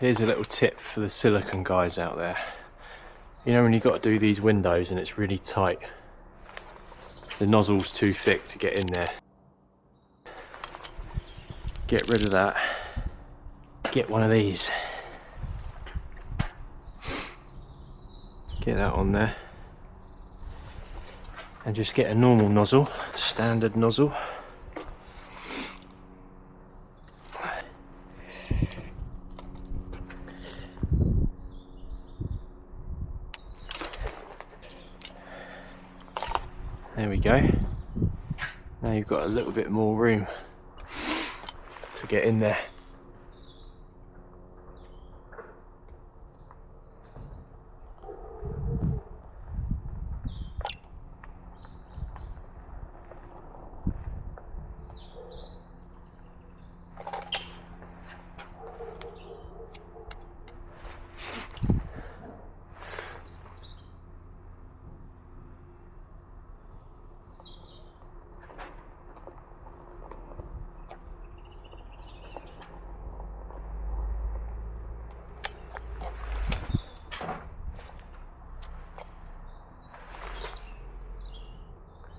Here's a little tip for the silicone guys out there. You know when you've got to do these windows and it's really tight, the nozzle's too thick to get in there. Get rid of that. Get one of these. Get that on there. And just get a normal nozzle, standard nozzle. There we go. Now you've got a little bit more room to get in there.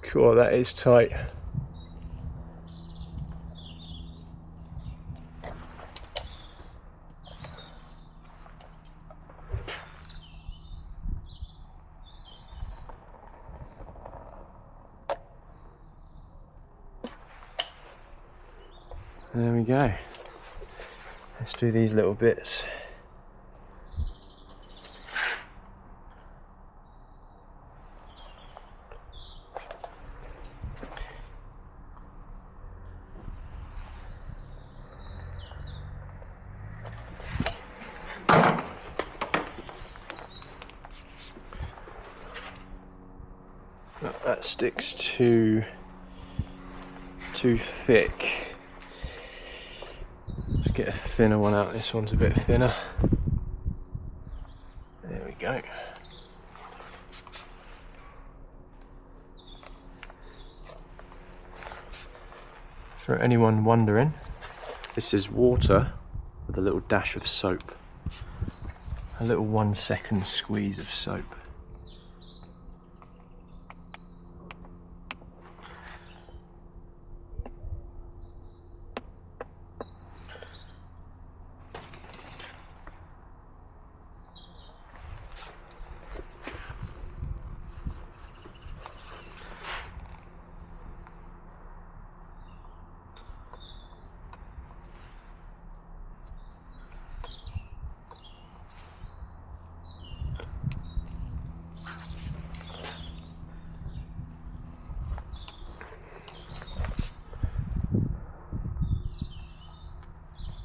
Cool, that is tight. There we go. Let's do these little bits. That sticks too thick. Let's get a thinner one out. This one's a bit thinner. There we go. For anyone wondering, this is water with a little dash of soap. A little 1 second squeeze of soap.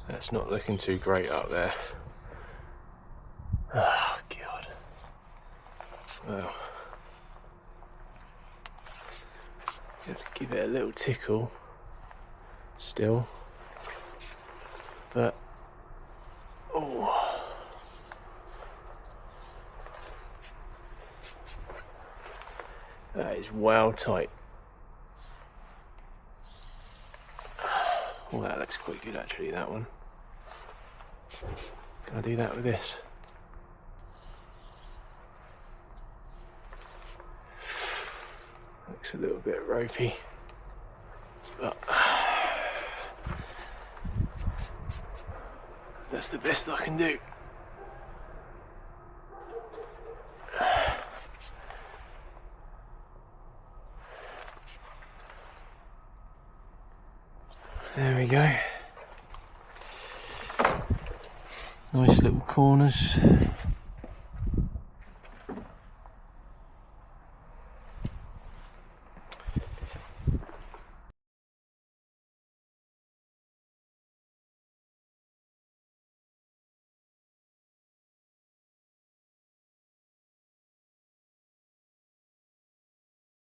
That's not looking too great up there. Oh God. Well, have to give it a little tickle still, but oh, that is well tight. Oh, that looks quite good actually, that one. Can I do that with this? Looks a little bit ropey, but that's the best I can do. There we go. Nice little corners.